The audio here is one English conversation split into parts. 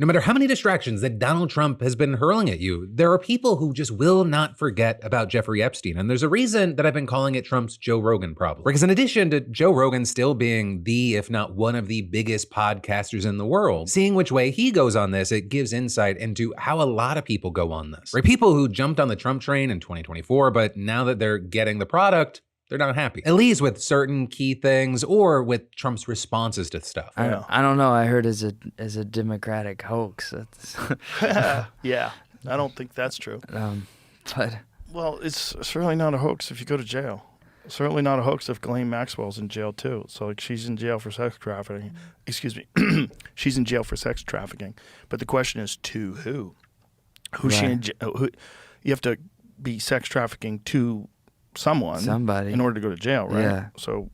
No matter how many distractions that Donald Trump has been hurling at you, there are people who just will not forget about Jeffrey Epstein. And there's a reason that I've been calling it Trump's Joe Rogan problem. Because in addition to Joe Rogan still being the, if not one of the biggest podcasters in the world, seeing which way he goes on this, it gives insight into how a lot of people go on this. Right? People who jumped on the Trump train in 2024, but now that they're getting the product, they're not happy, at least with certain key things or with Trump's responses to stuff. I don't know. I heard as a Democratic hoax. Yeah, I don't think that's true. But well, it's certainly not a hoax if you go to jail. Certainly not a hoax if Ghislaine Maxwell's in jail too. So like she's in jail for sex trafficking. Excuse me, she's in jail for sex trafficking. But the question is to who? Who's she in jail? Who? You have to be sex trafficking to somebody in order to go to jail, right? Yeah. So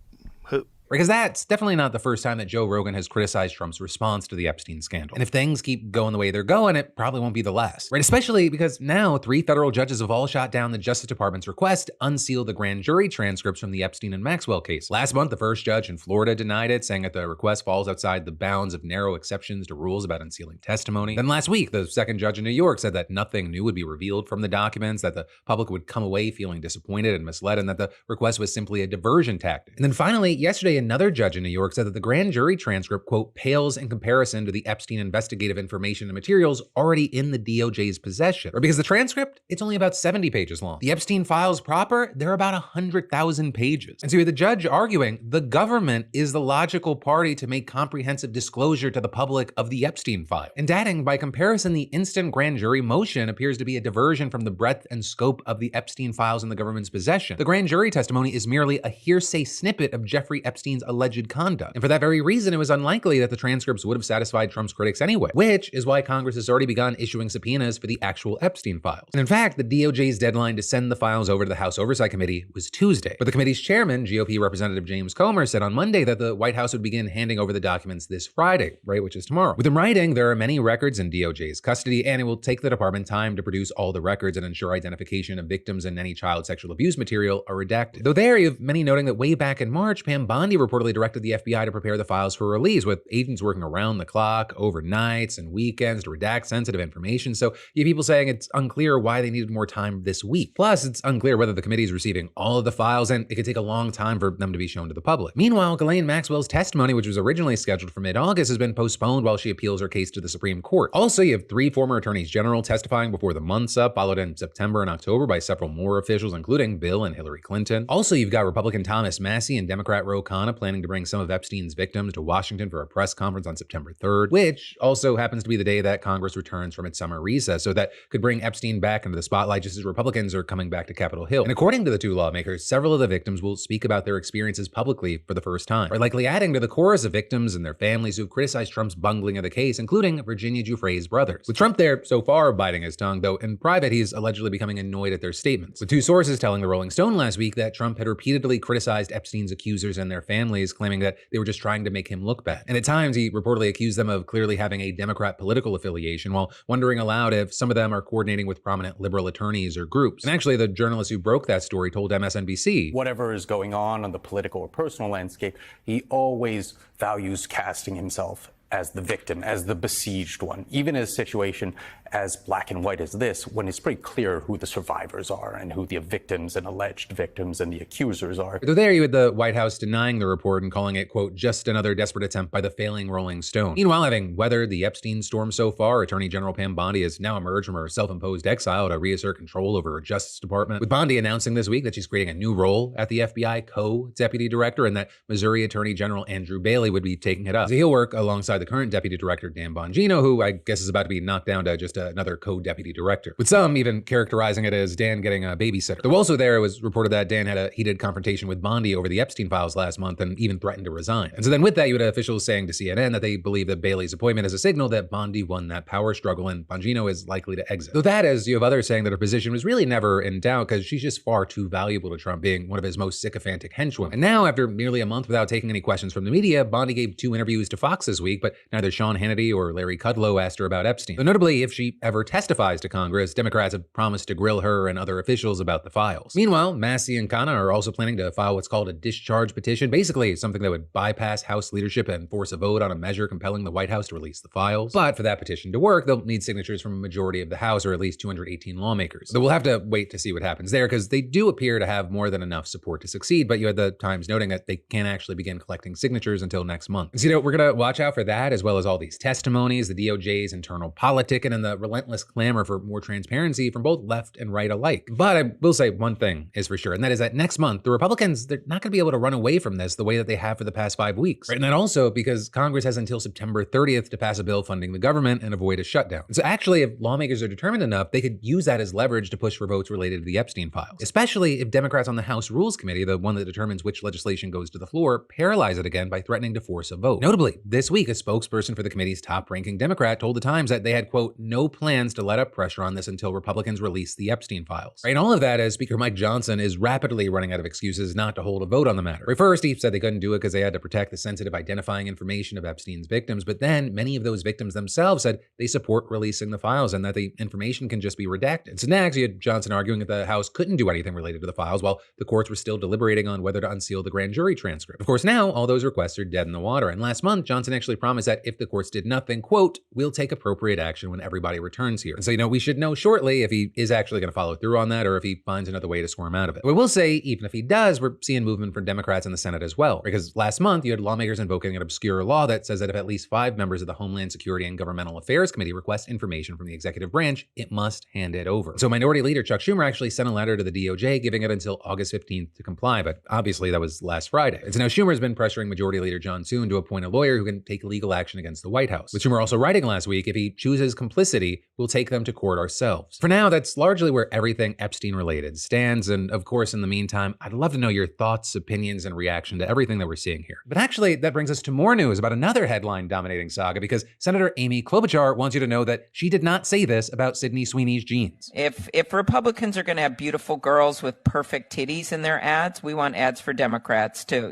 who? Because that's definitely not the first time that Joe Rogan has criticized Trump's response to the Epstein scandal. And if things keep going the way they're going, it probably won't be the last, right? Especially because now 3 federal judges have all shot down the Justice Department's request to unseal the grand jury transcripts from the Epstein and Maxwell case. Last month, the first judge in Florida denied it, saying that the request falls outside the bounds of narrow exceptions to rules about unsealing testimony. Then last week, the second judge in New York said that nothing new would be revealed from the documents, that the public would come away feeling disappointed and misled, and that the request was simply a diversion tactic. And then finally, yesterday, another judge in New York said that the grand jury transcript, quote, pales in comparison to the Epstein investigative information and materials already in the DOJ's possession. Or because the transcript, it's only about 70 pages long. The Epstein files proper, they're about 100,000 pages. And so you had the judge arguing the government is the logical party to make comprehensive disclosure to the public of the Epstein file. And adding, by comparison, the instant grand jury motion appears to be a diversion from the breadth and scope of the Epstein files in the government's possession. The grand jury testimony is merely a hearsay snippet of Jeffrey Epstein's alleged conduct. And for that very reason, it was unlikely that the transcripts would have satisfied Trump's critics anyway, which is why Congress has already begun issuing subpoenas for the actual Epstein files. And in fact, the DOJ's deadline to send the files over to the House Oversight Committee was Tuesday. But the committee's chairman, GOP Representative James Comer, said on Monday that the White House would begin handing over the documents this Friday, right, which is tomorrow. With him writing, there are many records in DOJ's custody, and it will take the department time to produce all the records and ensure identification of victims and any child sexual abuse material are redacted. Though there, you have many noting that way back in March, Pam Bondi reportedly directed the FBI to prepare the files for release, with agents working around the clock, overnights and weekends to redact sensitive information. So you have people saying it's unclear why they needed more time this week. Plus, it's unclear whether the committee is receiving all of the files, and it could take a long time for them to be shown to the public. Meanwhile, Ghislaine Maxwell's testimony, which was originally scheduled for mid-August, has been postponed while she appeals her case to the Supreme Court. Also, you have 3 former attorneys general testifying before the month's up, followed in September and October by several more officials, including Bill and Hillary Clinton. Also, you've got Republican Thomas Massie and Democrat Ro Khanna planning to bring some of Epstein's victims to Washington for a press conference on September 3rd, which also happens to be the day that Congress returns from its summer recess. So that could bring Epstein back into the spotlight just as Republicans are coming back to Capitol Hill. And according to the 2 lawmakers, several of the victims will speak about their experiences publicly for the first time, or likely adding to the chorus of victims and their families who've criticized Trump's bungling of the case, including Virginia Giuffre's brothers. With Trump there so far biting his tongue, though in private he's allegedly becoming annoyed at their statements, with 2 sources telling the Rolling Stone last week that Trump had repeatedly criticized Epstein's accusers and their families, claiming that they were just trying to make him look bad. And at times, he reportedly accused them of clearly having a Democrat political affiliation, while wondering aloud if some of them are coordinating with prominent liberal attorneys or groups. And actually, the journalist who broke that story told MSNBC, whatever is going on the political or personal landscape, he always values casting himself as the victim, as the besieged one, even in a situation as black and white as this, when it's pretty clear who the survivors are and who the victims and alleged victims and the accusers are. So there you had the White House denying the report and calling it, quote, just another desperate attempt by the failing Rolling Stone. Meanwhile, having weathered the Epstein storm so far, Attorney General Pam Bondi has now emerged from her self-imposed exile to reassert control over her Justice Department, with Bondi announcing this week that she's creating a new role at the FBI co-deputy director, and that Missouri Attorney General Andrew Bailey would be taking it up. So he'll work alongside the current deputy director, Dan Bongino, who I guess is about to be knocked down to just another co-deputy director, with some even characterizing it as Dan getting a babysitter. Though also there, it was reported that Dan had a heated confrontation with Bondi over the Epstein files last month and even threatened to resign. And so then with that, you had officials saying to CNN that they believe that Bailey's appointment is a signal that Bondi won that power struggle and Bongino is likely to exit. Though that is, you have others saying that her position was really never in doubt because she's just far too valuable to Trump, being one of his most sycophantic henchwomen. And now, after nearly a month without taking any questions from the media, Bondi gave 2 interviews to Fox this week, but neither Sean Hannity or Larry Kudlow asked her about Epstein. But notably, if she she ever testifies to Congress, Democrats have promised to grill her and other officials about the files. Meanwhile, Massie and Khanna are also planning to file what's called a discharge petition, basically something that would bypass House leadership and force a vote on a measure compelling the White House to release the files. But for that petition to work, they'll need signatures from a majority of the House, or at least 218 lawmakers. But we'll have to wait to see what happens there, because they do appear to have more than enough support to succeed, but you had the Times noting that they can't actually begin collecting signatures until next month. And so, we're gonna watch out for that, as well as all these testimonies, the DOJ's internal politicking, and the relentless clamor for more transparency from both left and right alike. But I will say one thing is for sure, and that is that next month, the Republicans, they're not gonna be able to run away from this the way that they have for the past 5 weeks. Right? And that also because Congress has until September 30th to pass a bill funding the government and avoid a shutdown. And so actually, if lawmakers are determined enough, they could use that as leverage to push for votes related to the Epstein files, especially if Democrats on the House Rules Committee, the one that determines which legislation goes to the floor, paralyze it again by threatening to force a vote. Notably, this week, a spokesperson for the committee's top-ranking Democrat told the Times that they had, quote, no plans to let up pressure on this until Republicans release the Epstein files. Right? And all of that as Speaker Mike Johnson is rapidly running out of excuses not to hold a vote on the matter. Right? First, he said they couldn't do it because they had to protect the sensitive identifying information of Epstein's victims, but then many of those victims themselves said they support releasing the files and that the information can just be redacted. So next, you had Johnson arguing that the House couldn't do anything related to the files while the courts were still deliberating on whether to unseal the grand jury transcript. Of course, now all those requests are dead in the water. And last month, Johnson actually promised that if the courts did nothing, quote, we'll take appropriate action when everybody returns here. And so, we should know shortly if he is actually going to follow through on that or if he finds another way to squirm out of it. But we will say, even if he does, we're seeing movement from Democrats in the Senate as well. Because last month, you had lawmakers invoking an obscure law that says that if at least 5 members of the Homeland Security and Governmental Affairs Committee request information from the executive branch, it must hand it over. So Minority Leader Chuck Schumer actually sent a letter to the DOJ giving it until August 15th to comply, but obviously that was last Friday. And so now Schumer's been pressuring Majority Leader John Thune to appoint a lawyer who can take legal action against the White House. With Schumer also writing last week, if he chooses complicity, we'll take them to court ourselves. For now, that's largely where everything Epstein related stands. And of course, in the meantime, I'd love to know your thoughts, opinions, and reaction to everything that we're seeing here. But actually, that brings us to more news about another headline-dominating saga, because Senator Amy Klobuchar wants you to know that she did not say this about Sydney Sweeney's jeans. If Republicans are going to have beautiful girls with perfect titties in their ads, we want ads for Democrats too,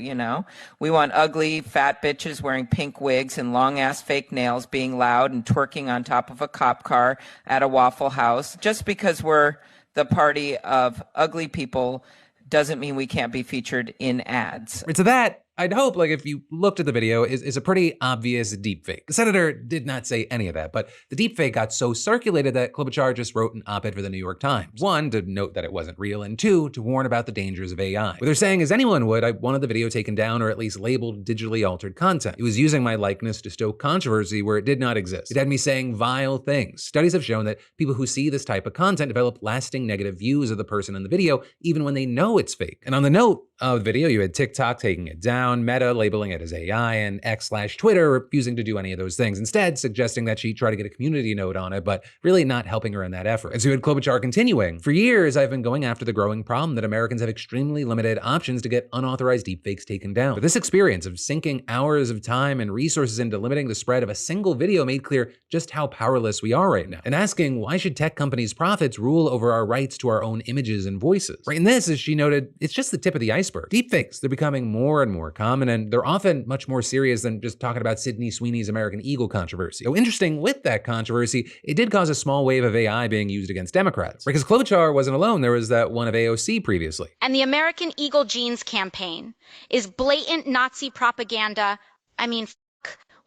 We want ugly, fat bitches wearing pink wigs and long-ass fake nails being loud and twerking on top of a cop car at a Waffle House. Just because we're the party of ugly people doesn't mean we can't be featured in ads. So that, I'd hope, if you looked at the video, is a pretty obvious deepfake. The senator did not say any of that, but the deepfake got so circulated that Klobuchar just wrote an op-ed for the New York Times. 1, to note that it wasn't real, and 2, to warn about the dangers of AI. What they're saying, as anyone would, I wanted the video taken down or at least labeled digitally altered content. It was using my likeness to stoke controversy where it did not exist. It had me saying vile things. Studies have shown that people who see this type of content develop lasting negative views of the person in the video, even when they know it's fake. And on the note of the video, you had TikTok taking it down, Meta labeling it as AI, and X/Twitter refusing to do any of those things, instead suggesting that she try to get a community note on it, but really not helping her in that effort. And so you had Klobuchar continuing, for years I've been going after the growing problem that Americans have extremely limited options to get unauthorized deepfakes taken down. But this experience of sinking hours of time and resources into limiting the spread of a single video made clear just how powerless we are right now. And asking, why should tech companies' profits rule over our rights to our own images and voices? Right, and this, as she noted, it's just the tip of the iceberg. Deepfakes, they're becoming more and more common, and they're often much more serious than just talking about Sydney Sweeney's American Eagle controversy. Oh, interesting, with that controversy, it did cause a small wave of AI being used against Democrats. Because Klobuchar wasn't alone, there was that one of AOC previously. And the American Eagle Jeans campaign is blatant Nazi propaganda.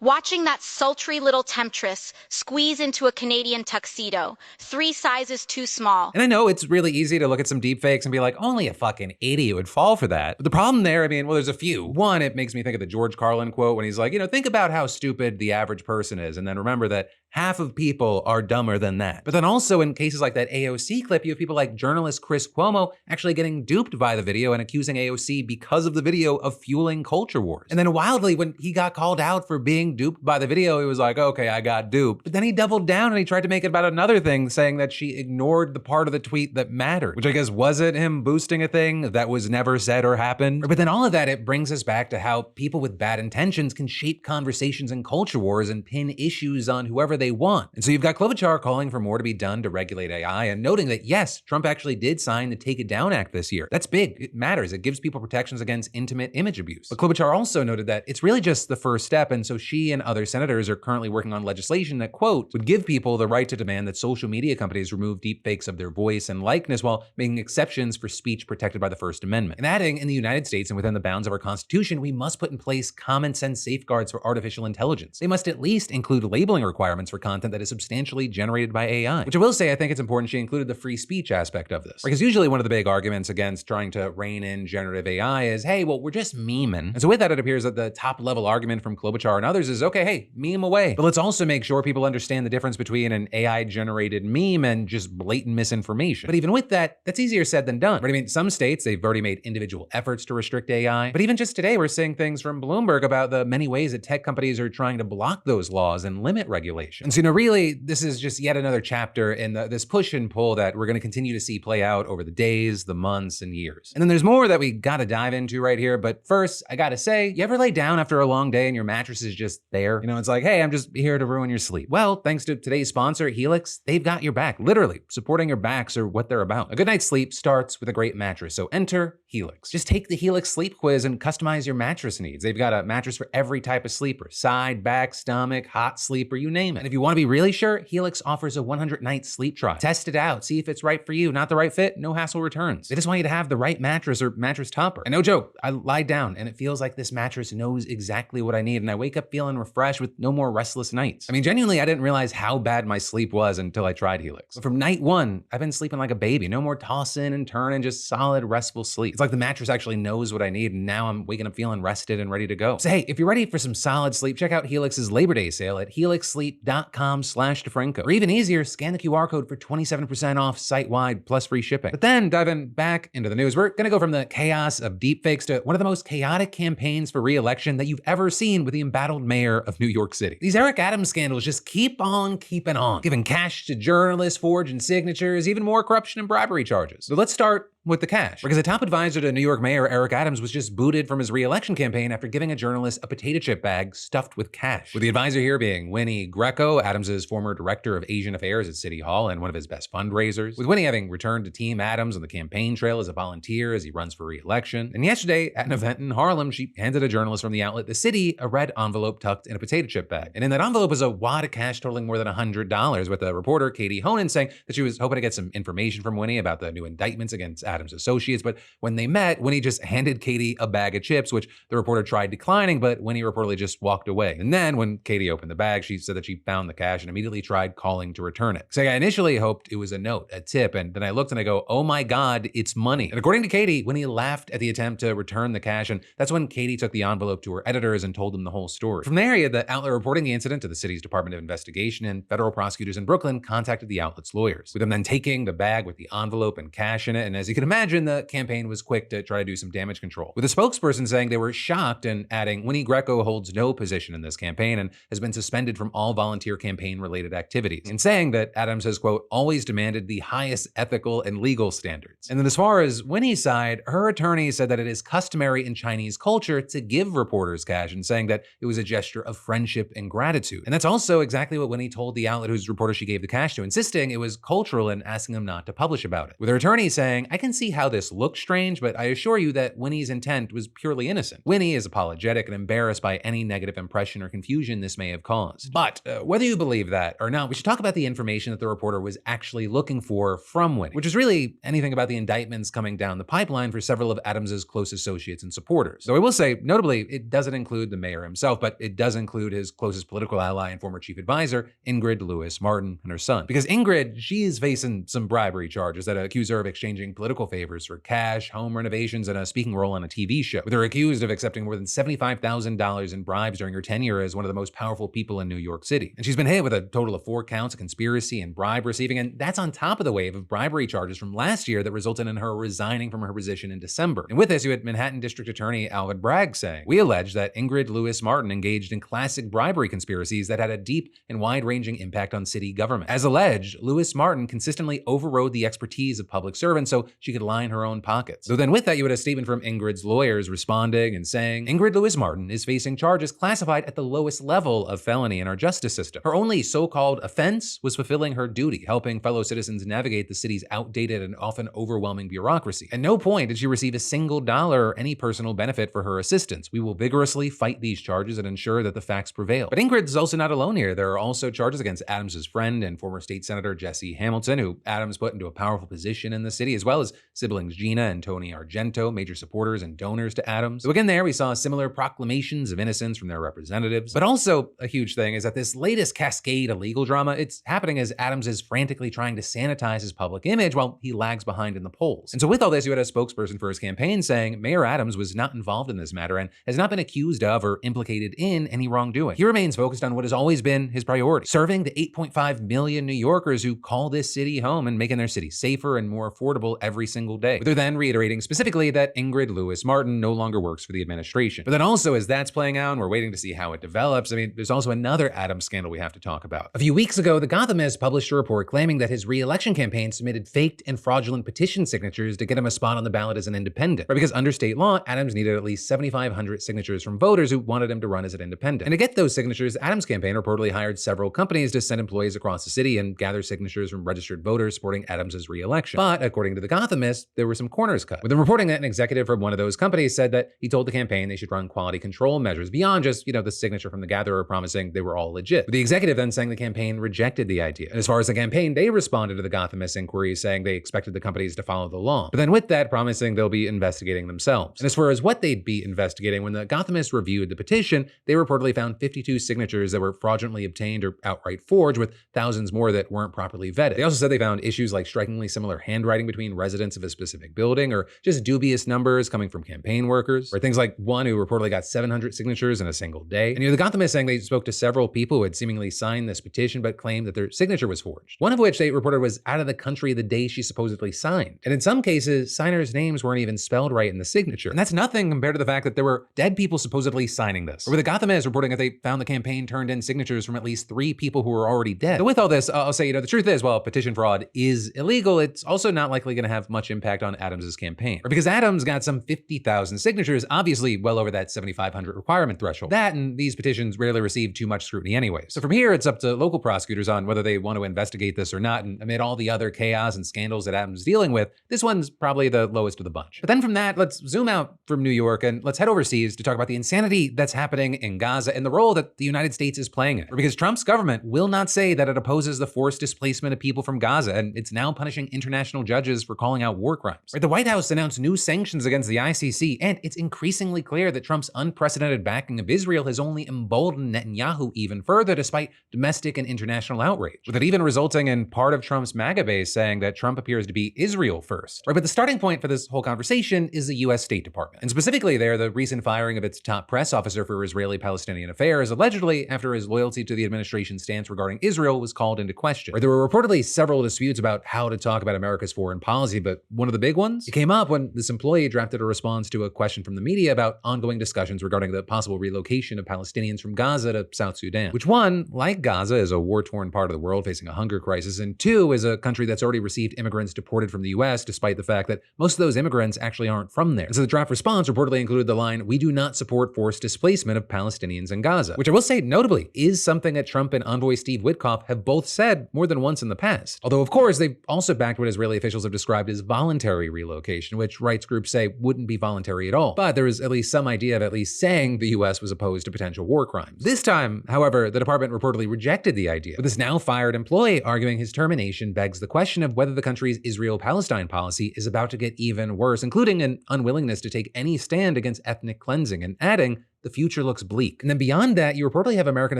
Watching that sultry little temptress squeeze into a Canadian tuxedo, 3 sizes too small. And I know it's really easy to look at some deepfakes and be like, only a fucking idiot would fall for that. But the problem there, there's a few. One, it makes me think of the George Carlin quote when he's like, think about how stupid the average person is, and then remember that half of people are dumber than that. But then also in cases like that AOC clip, you have people like journalist Chris Cuomo actually getting duped by the video and accusing AOC because of the video of fueling culture wars. And then wildly, when he got called out for being duped by the video, he was like, okay, I got duped. But then he doubled down and he tried to make it about another thing, saying that she ignored the part of the tweet that mattered, which I guess wasn't him boosting a thing that was never said or happened. But then all of that, it brings us back to how people with bad intentions can shape conversations and culture wars and pin issues on whoever they they want. And so you've got Klobuchar calling for more to be done to regulate AI and noting that, yes, Trump actually did sign the Take It Down Act this year. That's big. It matters. It gives people protections against intimate image abuse. But Klobuchar also noted that it's really just the first step, and so she and other senators are currently working on legislation that, quote, would give people the right to demand that social media companies remove deepfakes of their voice and likeness while making exceptions for speech protected by the First Amendment. And adding, in the United States and within the bounds of our Constitution, we must put in place common sense safeguards for artificial intelligence. They must at least include labeling requirements for content that is substantially generated by AI. Which I will say, I think it's important she included the free speech aspect of this. Because usually one of the big arguments against trying to rein in generative AI is, hey, well, we're just memeing. And so with that, it appears that the top level argument from Klobuchar and others is, okay, hey, meme away. But let's also make sure people understand the difference between an AI generated meme and just blatant misinformation. But even with that, that's easier said than done. Right? I mean, some states, they've already made individual efforts to restrict AI. But even just today, we're seeing things from Bloomberg about the many ways that tech companies are trying to block those laws and limit regulation. And so, really, this is just yet another chapter in this push and pull that we're going to continue to see play out over the days, the months, and years. And then there's more that we got to dive into right here. But first, I got to say, you ever lay down after a long day and your mattress is just there? You know, it's like, hey, I'm just here to ruin your sleep. Well, thanks to today's sponsor, Helix, they've got your back. Literally, supporting your backs are what they're about. A good night's sleep starts with a great mattress. So enter Helix. Just take the Helix sleep quiz and customize your mattress needs. They've got a mattress for every type of sleeper: side, back, stomach, hot sleeper, you name it. And if you want to be really sure, Helix offers a 100-night sleep trial. Test it out, see if it's right for you. Not the right fit, no hassle returns. They just want you to have the right mattress or mattress topper. And no joke, I lie down and it feels like this mattress knows exactly what I need, and I wake up feeling refreshed with no more restless nights. I mean, genuinely, I didn't realize how bad my sleep was until I tried Helix. But from night one, I've been sleeping like a baby. No more tossing and turning, just solid, restful sleep. It's like the mattress actually knows what I need, and now I'm waking up feeling rested and ready to go. So hey, if you're ready for some solid sleep, check out Helix's Labor Day sale at helixsleep.com/DeFranco. Or even easier, scan the QR code for 27% off site-wide plus free shipping. But then diving back into the news, we're gonna go from the chaos of deepfakes to one of the most chaotic campaigns for re-election that you've ever seen with the embattled mayor of New York City. These Eric Adams scandals just keep on keeping on, giving cash to journalists, forging signatures, even more corruption and bribery charges. So let's start with the cash. Because a top advisor to New York Mayor Eric Adams was just booted from his re-election campaign after giving a journalist a potato chip bag stuffed with cash. With the advisor here being Winnie Greco, Adams's former director of Asian Affairs at City Hall and one of his best fundraisers. With Winnie having returned to Team Adams on the campaign trail as a volunteer as he runs for re-election. And yesterday, at an event in Harlem, she handed a journalist from the outlet The City a red envelope tucked in a potato chip bag. And in that envelope was a wad of cash totaling more than $100, with the reporter Katie Honan saying that she was hoping to get some information from Winnie about the new indictments against Adams' associates. But when they met, Winnie just handed Katie a bag of chips, which the reporter tried declining, but Winnie reportedly just walked away. And then when Katie opened the bag, she said that she found the cash and immediately tried calling to return it. So I initially hoped it was a note, a tip, and then I looked and I go, oh my God, it's money. And according to Katie, Winnie laughed at the attempt to return the cash, and that's when Katie took the envelope to her editors and told them the whole story. From there, you had the outlet reporting the incident to the city's Department of Investigation, and federal prosecutors in Brooklyn contacted the outlet's lawyers, with them then taking the bag with the envelope and cash in it. And as you can imagine, the campaign was quick to try to do some damage control, with a spokesperson saying they were shocked and adding, Winnie Greco holds no position in this campaign and has been suspended from all volunteer campaign-related activities, and saying that Adams has, quote, always demanded the highest ethical and legal standards. And then as far as Winnie's side, her attorney said that it is customary in Chinese culture to give reporters cash, and saying that it was a gesture of friendship and gratitude. And that's also exactly what Winnie told the outlet whose reporter she gave the cash to, insisting it was cultural and asking them not to publish about it. With her attorney saying, I can see how this looks strange, but I assure you that Winnie's intent was purely innocent. Winnie is apologetic and embarrassed by any negative impression or confusion this may have caused. But whether you believe that or not, we should talk about the information that the reporter was actually looking for from Winnie, which is really anything about the indictments coming down the pipeline for several of Adams's close associates and supporters. Though I will say, notably, it doesn't include the mayor himself, but it does include his closest political ally and former chief advisor, Ingrid Lewis Martin, and her son. Because Ingrid, she's facing some bribery charges that accuse her of exchanging political favors for cash, home renovations, and a speaking role on a TV show, with her accused of accepting more than $75,000 in bribes during her tenure as one of the most powerful people in New York City. And she's been hit with a total of 4 counts of conspiracy and bribe receiving, and that's on top of the wave of bribery charges from last year that resulted in her resigning from her position in December. And with this, you had Manhattan District Attorney Alvin Bragg saying, we allege that Ingrid Lewis Martin engaged in classic bribery conspiracies that had a deep and wide-ranging impact on city government. As alleged, Lewis Martin consistently overrode the expertise of public servants, so she could line her own pockets. So then with that, you had a statement from Ingrid's lawyers responding and saying, Ingrid Lewis Martin is facing charges classified at the lowest level of felony in our justice system. Her only so-called offense was fulfilling her duty, helping fellow citizens navigate the city's outdated and often overwhelming bureaucracy. At no point did she receive a single dollar or any personal benefit for her assistance. We will vigorously fight these charges and ensure that the facts prevail. But Ingrid is also not alone here. There are also charges against Adams's friend and former state senator Jesse Hamilton, who Adams put into a powerful position in the city, as well as siblings Gina and Tony Argento, major supporters and donors to Adams. So again there, we saw similar proclamations of innocence from their representatives. But also a huge thing is that this latest cascade of legal drama, it's happening as Adams is frantically trying to sanitize his public image while he lags behind in the polls. And so with all this, you had a spokesperson for his campaign saying Mayor Adams was not involved in this matter and has not been accused of or implicated in any wrongdoing. He remains focused on what has always been his priority, serving the 8.5 million New Yorkers who call this city home and making their city safer and more affordable every single day. But they're then reiterating specifically that Ingrid Lewis Martin no longer works for the administration. But then also as that's playing out and we're waiting to see how it develops, I mean, there's also another Adams scandal we have to talk about. A few weeks ago, The Gothamist published a report claiming that his re-election campaign submitted faked and fraudulent petition signatures to get him a spot on the ballot as an independent. Right? Because under state law, Adams needed at least 7,500 signatures from voters who wanted him to run as an independent. And to get those signatures, Adams' campaign reportedly hired several companies to send employees across the city and gather signatures from registered voters supporting Adams' re-election. But according to The Gothamist, there were some corners cut, with them reporting that an executive from one of those companies said that he told the campaign they should run quality control measures beyond just, the signature from the gatherer promising they were all legit. With the executive then saying the campaign rejected the idea. And as far as the campaign, they responded to the Gothamist inquiry saying they expected the companies to follow the law. But then with that, promising they'll be investigating themselves. And as far as what they'd be investigating, when the Gothamist reviewed the petition, they reportedly found 52 signatures that were fraudulently obtained or outright forged, with thousands more that weren't properly vetted. They also said they found issues like strikingly similar handwriting between residents of a specific building, or just dubious numbers coming from campaign workers, or things like one who reportedly got 700 signatures in a single day. And the Gothamist saying they spoke to several people who had seemingly signed this petition but claimed that their signature was forged. One of which they reported was out of the country the day she supposedly signed. And in some cases, signers' names weren't even spelled right in the signature. And that's nothing compared to the fact that there were dead people supposedly signing this. Or with the Gothamist reporting that they found the campaign turned in signatures from at least 3 people who were already dead. So with all this, I'll say, the truth is, while petition fraud is illegal, it's also not likely going to have much impact on Adams' campaign. Or because Adams got some 50,000 signatures, obviously well over that 7,500 requirement threshold. That and these petitions rarely receive too much scrutiny anyway. So from here, it's up to local prosecutors on whether they want to investigate this or not. And amid all the other chaos and scandals that Adams is dealing with, this one's probably the lowest of the bunch. But then from that, let's zoom out from New York and let's head overseas to talk about the insanity that's happening in Gaza and the role that the United States is playing in it. Because Trump's government will not say that it opposes the forced displacement of people from Gaza, and it's now punishing international judges for calling out war crimes. Right, the White House announced new sanctions against the ICC, and it's increasingly clear that Trump's unprecedented backing of Israel has only emboldened Netanyahu even further despite domestic and international outrage, with it even resulting in part of Trump's MAGA base saying that Trump appears to be Israel first. Right, but the starting point for this whole conversation is the US State Department. And specifically there, the recent firing of its top press officer for Israeli-Palestinian affairs, allegedly after his loyalty to the administration's stance regarding Israel was called into question. Right, there were reportedly several disputes about how to talk about America's foreign policy, but one of the big ones, it came up when this employee drafted a response to a question from the media about ongoing discussions regarding the possible relocation of Palestinians from Gaza to South Sudan, which one, like Gaza, is a war-torn part of the world facing a hunger crisis, and two, is a country that's already received immigrants deported from the US despite the fact that most of those immigrants actually aren't from there. And so the draft response reportedly included the line, "We do not support forced displacement of Palestinians in Gaza," which I will say notably is something that Trump and envoy Steve Witkoff have both said more than once in the past. Although of course they've also backed what Israeli officials have described as voluntary relocation, which rights groups say wouldn't be voluntary at all. But there is at least some idea of at least saying the US was opposed to potential war crimes. This time, however, the department reportedly rejected the idea, with this now fired employee arguing his termination begs the question of whether the country's Israel-Palestine policy is about to get even worse, including an unwillingness to take any stand against ethnic cleansing, and adding, the future looks bleak. And then beyond that, you reportedly have American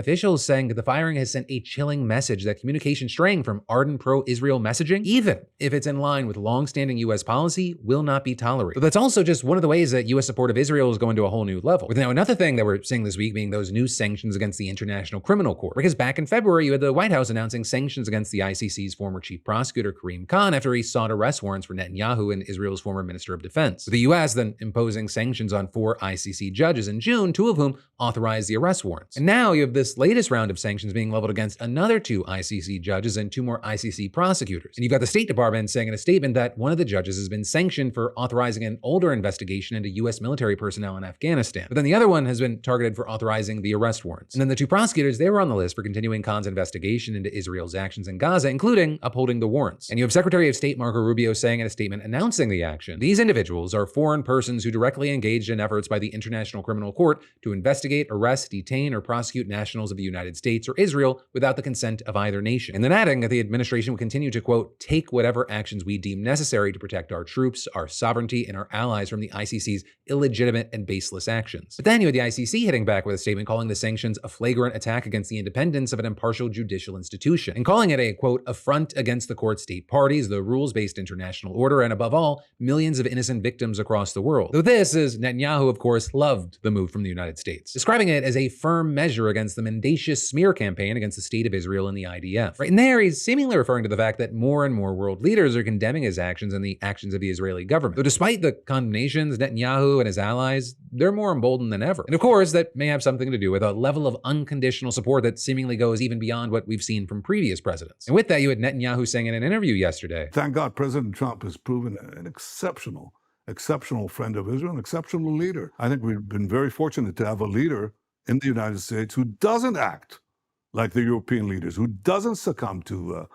officials saying that the firing has sent a chilling message that communication straying from ardent pro-Israel messaging, even if it's in line with long-standing US policy, will not be tolerated. But that's also just one of the ways that US support of Israel is going to a whole new level. With now another thing that we're seeing this week being those new sanctions against the International Criminal Court. Because back in February, you had the White House announcing sanctions against the ICC's former chief prosecutor, Karim Khan, after he sought arrest warrants for Netanyahu and Israel's former Minister of Defense. With the US then imposing sanctions on 4 ICC judges in June two of whom authorized the arrest warrants. And now you have this latest round of sanctions being leveled against another 2 ICC judges and 2 more ICC prosecutors. And you've got the State Department saying in a statement that one of the judges has been sanctioned for authorizing an older investigation into U.S. military personnel in Afghanistan. But then the other one has been targeted for authorizing the arrest warrants. And then the 2 prosecutors, they were on the list for continuing Khan's investigation into Israel's actions in Gaza, including upholding the warrants. And you have Secretary of State Marco Rubio saying in a statement announcing the action, these individuals are foreign persons who directly engaged in efforts by the International Criminal Court to investigate, arrest, detain, or prosecute nationals of the United States or Israel without the consent of either nation. And then adding that the administration will continue to, quote, take whatever actions we deem necessary to protect our troops, our sovereignty, and our allies from the ICC's illegitimate and baseless actions. But then you had the ICC hitting back with a statement calling the sanctions a flagrant attack against the independence of an impartial judicial institution, and calling it a, quote, affront against the court state parties, the rules-based international order, and above all, millions of innocent victims across the world. Though this is, Netanyahu, of course, loved the move from the United States, describing it as a firm measure against the mendacious smear campaign against the state of Israel and the IDF. Right, and there he's seemingly referring to the fact that more and more world leaders are condemning his actions and the actions of the Israeli government. Though despite the condemnations, Netanyahu and his allies, they're more emboldened than ever. And of course, that may have something to do with a level of unconditional support that seemingly goes even beyond what we've seen from previous presidents. And with that, you had Netanyahu saying in an interview yesterday, thank God President Trump has proven an exceptional friend of Israel, an exceptional leader. I think we've been very fortunate to have a leader in the United States who doesn't act like the European leaders, who doesn't succumb to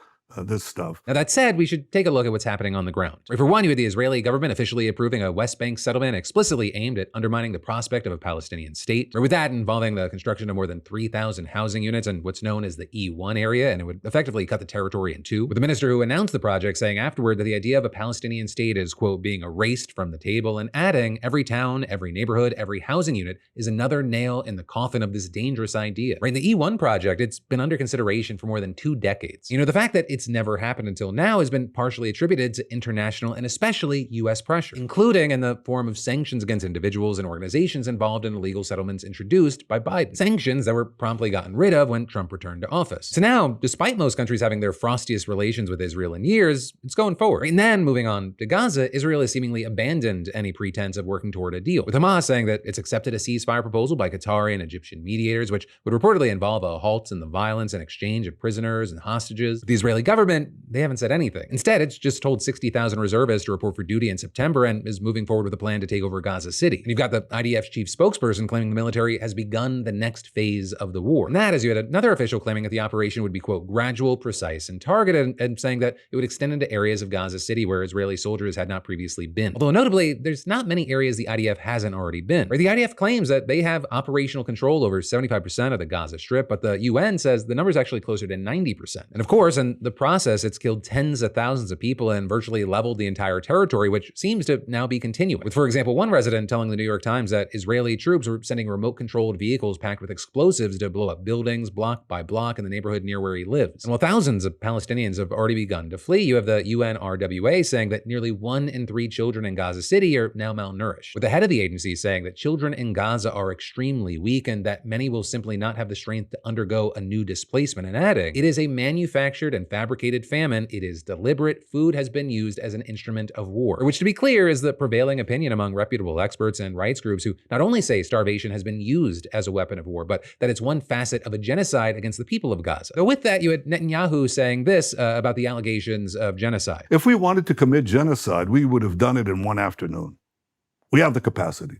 this stuff. Now that said, we should take a look at what's happening on the ground. Right, for one, you had the Israeli government officially approving a West Bank settlement explicitly aimed at undermining the prospect of a Palestinian state. Right, with that involving the construction of more than 3,000 housing units in what's known as the E1 area, and it would effectively cut the territory in 2. With the minister who announced the project saying afterward that the idea of a Palestinian state is, quote, being erased from the table, and adding every town, every neighborhood, every housing unit is another nail in the coffin of this dangerous idea. Right, the E1 project, it's been under consideration for more than 2 decades. You know, the fact that it's never happened until now has been partially attributed to international and especially U.S. pressure, including in the form of sanctions against individuals and organizations involved in illegal settlements introduced by Biden. Sanctions that were promptly gotten rid of when Trump returned to office. So now, despite most countries having their frostiest relations with Israel in years, it's going forward. And then, moving on to Gaza, Israel has seemingly abandoned any pretense of working toward a deal, with Hamas saying that it's accepted a ceasefire proposal by Qatari and Egyptian mediators, which would reportedly involve a halt in the violence and exchange of prisoners and hostages. The Israeli government, they haven't said anything. Instead, it's just told 60,000 reservists to report for duty in September and is moving forward with a plan to take over Gaza City. And you've got the IDF's chief spokesperson claiming the military has begun the next phase of the war. And that is, you had another official claiming that the operation would be, quote, gradual, precise, and targeted, and saying that it would extend into areas of Gaza City where Israeli soldiers had not previously been. Although notably, there's not many areas the IDF hasn't already been. Right? The IDF claims that they have operational control over 75% of the Gaza Strip, but the UN says the number is actually closer to 90%. And of course, in the process, it's killed tens of thousands of people and virtually leveled the entire territory, which seems to now be continuing. With, for example, one resident telling the New York Times that Israeli troops were sending remote-controlled vehicles packed with explosives to blow up buildings block by block in the neighborhood near where he lives. And while thousands of Palestinians have already begun to flee, you have the UNRWA saying that nearly 1 in 3 children in Gaza City are now malnourished, with the head of the agency saying that children in Gaza are extremely weak and that many will simply not have the strength to undergo a new displacement, and adding, it is a manufactured and fabricated famine. It is deliberate. Food has been used as an instrument of war, which, to be clear, is the prevailing opinion among reputable experts and rights groups who not only say starvation has been used as a weapon of war, but that it's one facet of a genocide against the people of Gaza. So with that, you had Netanyahu saying this about the allegations of genocide. If we wanted to commit genocide, we would have done it in one afternoon. We have the capacity.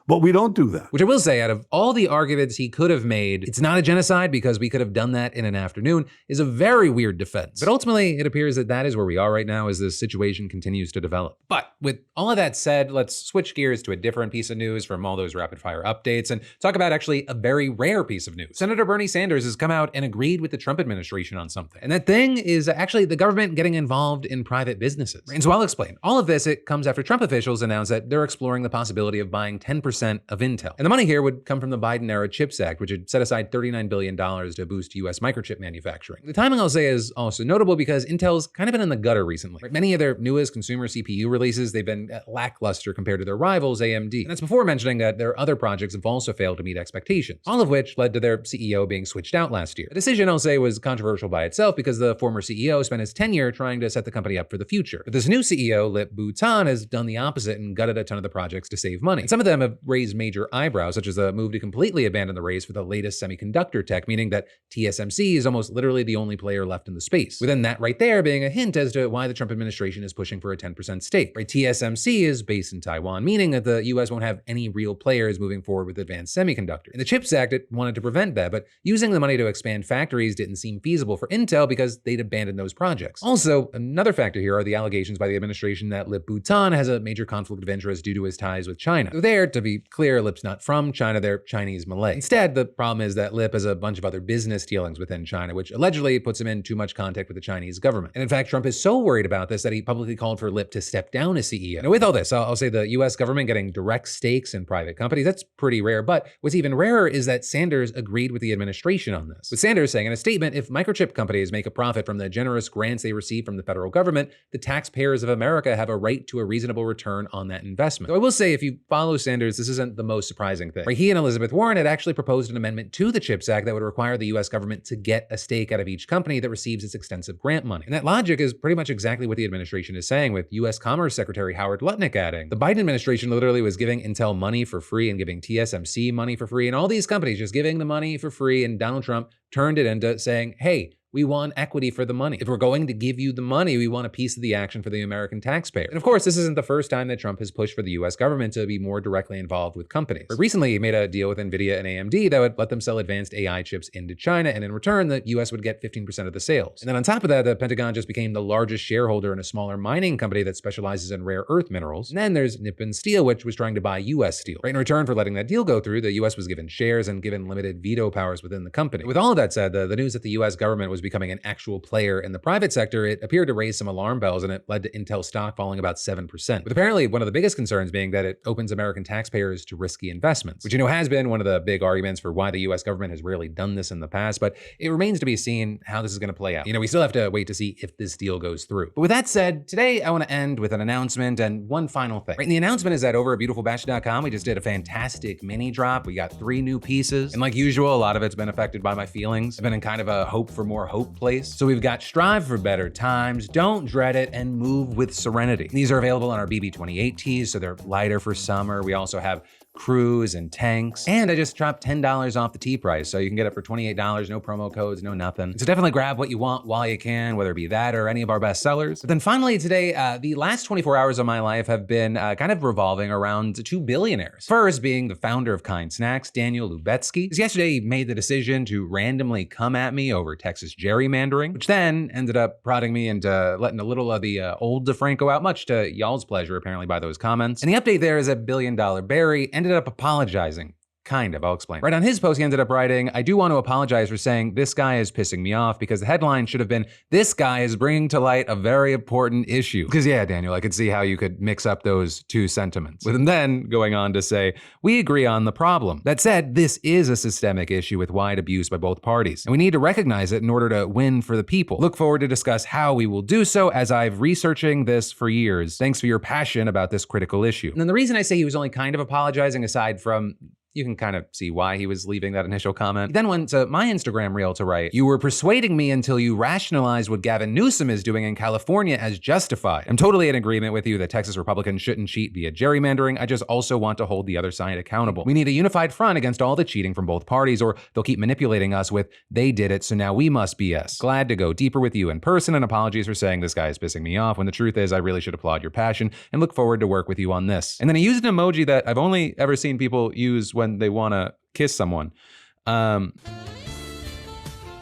But we don't do that. Which I will say, out of all the arguments he could have made, it's not a genocide because we could have done that in an afternoon, is a very weird defense. But ultimately, it appears that that is where we are right now as this situation continues to develop. But with all of that said, let's switch gears to a different piece of news from all those rapid fire updates and talk about actually a very rare piece of news. Senator Bernie Sanders has come out and agreed with the Trump administration on something. And that thing is actually the government getting involved in private businesses. And so I'll explain. All of this, it comes after Trump officials announced that they're exploring the possibility of buying 10% of Intel. And the money here would come from the Biden-era CHIPS Act, which had set aside $39 billion to boost U.S. microchip manufacturing. The timing, I'll say, is also notable because Intel's kind of been in the gutter recently. Right? Many of their newest consumer CPU releases, they've been lackluster compared to their rivals, AMD. And that's before mentioning that their other projects have also failed to meet expectations, all of which led to their CEO being switched out last year. The decision, I'll say, was controversial by itself because the former CEO spent his tenure trying to set the company up for the future. But this new CEO, Lip Bu Tan, has done the opposite and gutted a ton of the projects to save money. And some of them have raise major eyebrows, such as a move to completely abandon the race for the latest semiconductor tech, meaning that TSMC is almost literally the only player left in the space. Within that right there being a hint as to why the Trump administration is pushing for a 10% stake. Right? TSMC is based in Taiwan, meaning that the US won't have any real players moving forward with advanced semiconductor. In the CHIPS Act, it wanted to prevent that, but using the money to expand factories didn't seem feasible for Intel because they'd abandoned those projects. Also, another factor here are the allegations by the administration that Lip Bhutan has a major conflict of interest due to his ties with China. So there, to be clear, Lip's not from China, they're Chinese Malay. Instead, the problem is that Lip has a bunch of other business dealings within China, which allegedly puts him in too much contact with the Chinese government. And in fact, Trump is so worried about this that he publicly called for Lip to step down as CEO. Now with all this, I'll say the US government getting direct stakes in private companies, that's pretty rare, but what's even rarer is that Sanders agreed with the administration on this. With Sanders saying in a statement, if microchip companies make a profit from the generous grants they receive from the federal government, the taxpayers of America have a right to a reasonable return on that investment. So I will say, if you follow Sanders, this isn't the most surprising thing. Right? He and Elizabeth Warren had actually proposed an amendment to the CHIPS Act that would require the US government to get a stake out of each company that receives its extensive grant money. And that logic is pretty much exactly what the administration is saying, with US Commerce Secretary Howard Lutnick adding, the Biden administration literally was giving Intel money for free and giving TSMC money for free, and all these companies just giving the money for free, and Donald Trump turned it into saying, hey, we want equity for the money. If we're going to give you the money, we want a piece of the action for the American taxpayer. And of course, this isn't the first time that Trump has pushed for the US government to be more directly involved with companies. But recently, he made a deal with NVIDIA and AMD that would let them sell advanced AI chips into China, and in return, the US would get 15% of the sales. And then on top of that, the Pentagon just became the largest shareholder in a smaller mining company that specializes in rare earth minerals. And then there's Nippon Steel, which was trying to buy US Steel. Right in return for letting that deal go through, the US was given shares and given limited veto powers within the company. With all of that said, the news that the US government was becoming an actual player in the private sector, it appeared to raise some alarm bells, and it led to Intel stock falling about 7%. With apparently one of the biggest concerns being that it opens American taxpayers to risky investments, which has been one of the big arguments for why the US government has rarely done this in the past, but it remains to be seen how this is going to play out. We still have to wait to see if this deal goes through. But with that said, today I want to end with an announcement and one final thing. Right, and the announcement is that over at beautifulbachelor.com, we just did a fantastic mini drop. We got 3 new pieces, and like usual, a lot of it's been affected by my feelings. I've been in kind of a hope for more hope place. So we've got Strive for Better Times, Don't Dread It, and Move with Serenity. These are available on our BB28 tees, so they're lighter for summer. We also have Cruise and Tanks. And I just dropped $10 off the tee price, so you can get it for $28, no promo codes, no nothing. So definitely grab what you want while you can, whether it be that or any of our best sellers. But then finally today, the last 24 hours of my life have been kind of revolving around 2 billionaires. First being the founder of Kind Snacks, Daniel Lubetsky. Yesterday, he made the decision to randomly come at me over Texas gerrymandering, which then ended up prodding me into letting a little of the old DeFranco out, much to y'all's pleasure, apparently, by those comments. And the update there is that $1 Billion Barry ended up apologizing. Kind of, I'll explain. Right on his post, he ended up writing, I do want to apologize for saying this guy is pissing me off, because the headline should have been, this guy is bringing to light a very important issue. Because yeah, Daniel, I could see how you could mix up those two sentiments. With him then going on to say, we agree on the problem. That said, this is a systemic issue with wide abuse by both parties, and we need to recognize it in order to win for the people. Look forward to discuss how we will do so, as I've researching this for years. Thanks for your passion about this critical issue. And then the reason I say he was only kind of apologizing, aside from you can kind of see why he was leaving that initial comment. He then went to my Instagram reel to write, you were persuading me until you rationalized what Gavin Newsom is doing in California as justified. I'm totally in agreement with you that Texas Republicans shouldn't cheat via gerrymandering. I just also want to hold the other side accountable. We need a unified front against all the cheating from both parties, or they'll keep manipulating us with, they did it, so now we must BS. Glad to go deeper with you in person, and apologies for saying this guy is pissing me off, when the truth is I really should applaud your passion and look forward to work with you on this. And then he used an emoji that I've only ever seen people use when they want to kiss someone.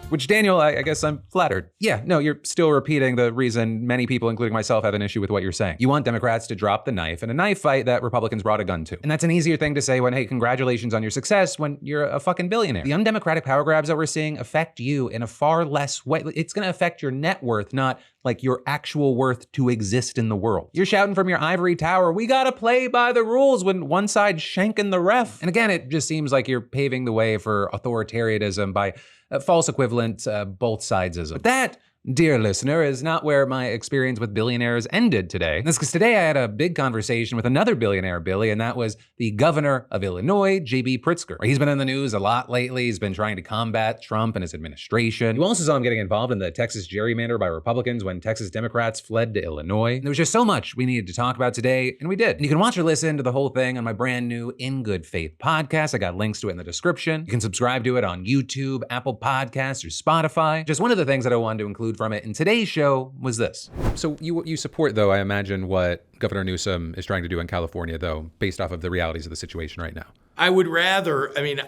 Which, Daniel, I guess I'm flattered. Yeah, no, you're still repeating the reason many people, including myself, have an issue with what you're saying. You want Democrats to drop the knife in a knife fight that Republicans brought a gun to. And that's an easier thing to say when, hey, congratulations on your success, when you're a fucking billionaire. The undemocratic power grabs that we're seeing affect you in a far less way. It's gonna affect your net worth, not like your actual worth to exist in the world. You're shouting from your ivory tower, we gotta play by the rules, when one side's shanking the ref. And again, it just seems like you're paving the way for authoritarianism by false equivalent both sidesism. But that dear listener, is not where my experience with billionaires ended today. That's because today I had a big conversation with another billionaire Billy, and that was the governor of Illinois, J.B. Pritzker. He's been in the news a lot lately. He's been trying to combat Trump and his administration. You also saw him getting involved in the Texas gerrymander by Republicans when Texas Democrats fled to Illinois. There was just so much we needed to talk about today, and we did. And you can watch or listen to the whole thing on my brand new In Good Faith podcast. I got links to it in the description. You can subscribe to it on YouTube, Apple Podcasts, or Spotify. Just one of the things that I wanted to include from it in today's show was this. So you support, though, I imagine, what Governor Newsom is trying to do in California, though, based off of the realities of the situation right now. I would rather, I mean,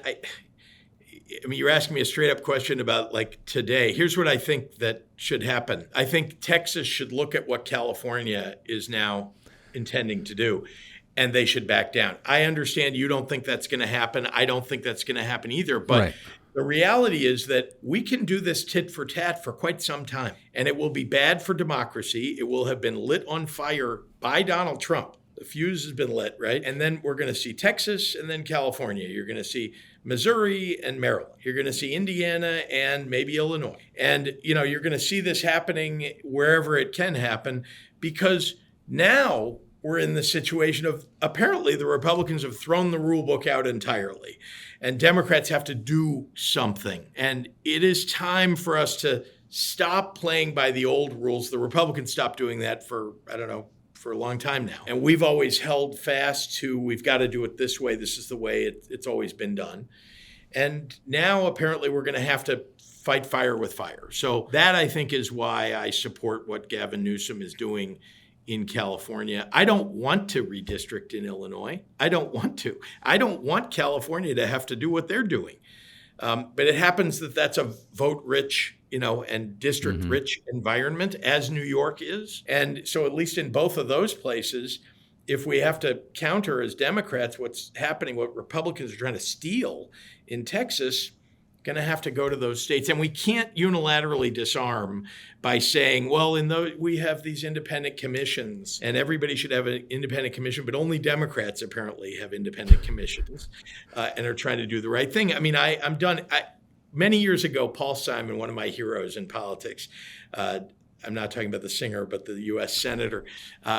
you're asking me a straight up question about like today. Here's what I think that should happen. I think Texas should look at what California is now intending to do, and they should back down. I understand you don't think that's going to happen. I don't think that's going to happen either. But right. The reality is that we can do this tit for tat for quite some time, and it will be bad for democracy. It will have been lit on fire by Donald Trump. The fuse has been lit, right? And then we're going to see Texas and then California. You're going to see Missouri and Maryland. You're going to see Indiana and maybe Illinois. And, you're going to see this happening wherever it can happen, because now we're in the situation of apparently the Republicans have thrown the rule book out entirely, and Democrats have to do something. And it is time for us to stop playing by the old rules. The Republicans stopped doing that for a long time now. And we've always held fast to, we've got to do it this way. This is the way it's always been done. And now apparently we're going to have to fight fire with fire. So that, I think, is why I support what Gavin Newsom is doing in California. I don't want to redistrict in Illinois. I don't want to. I don't want California to have to do what they're doing. But it happens that that's a vote-rich, and district-rich environment, as New York is. And so at least in both of those places, if we have to counter as Democrats what's happening, what Republicans are trying to steal in Texas, going to have to go to those states. And we can't unilaterally disarm by saying, well, we have these independent commissions and everybody should have an independent commission, but only Democrats apparently have independent commissions and are trying to do the right thing. I mean, I'm done. Many years ago, Paul Simon, one of my heroes in politics, I'm not talking about the singer, but the U.S. senator,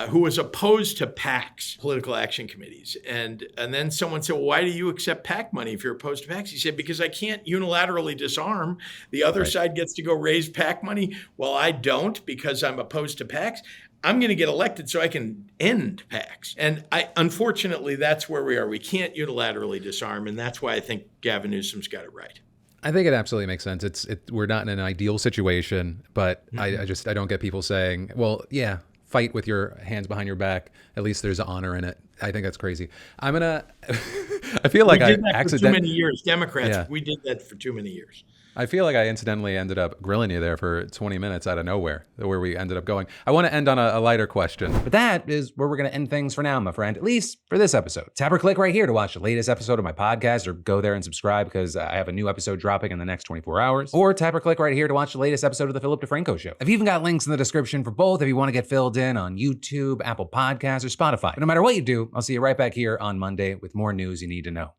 who was opposed to PACs, political action committees. And then someone said, well, why do you accept PAC money if you're opposed to PACs? He said, because I can't unilaterally disarm. The other side gets to go raise PAC money. Well, I don't, because I'm opposed to PACs. I'm going to get elected so I can end PACs. And unfortunately, that's where we are. We can't unilaterally disarm. And that's why I think Gavin Newsom's got it right. I think it absolutely makes sense. We're not in an ideal situation, but I don't get people saying, well, yeah, fight with your hands behind your back. At least there's honor in it. I think that's crazy. I feel like I accidentally, for too many years. Democrats, we did that for too many years. I feel like I incidentally ended up grilling you there for 20 minutes out of nowhere, where we ended up going. I want to end on a lighter question, but that is where we're going to end things for now, my friend, at least for this episode. Tap or click right here to watch the latest episode of my podcast, or go there and subscribe because I have a new episode dropping in the next 24 hours. Or tap or click right here to watch the latest episode of the Philip DeFranco Show. I've even got links in the description for both if you want to get filled in on YouTube, Apple Podcasts, or Spotify. But no matter what you do, I'll see you right back here on Monday with more news you need to know.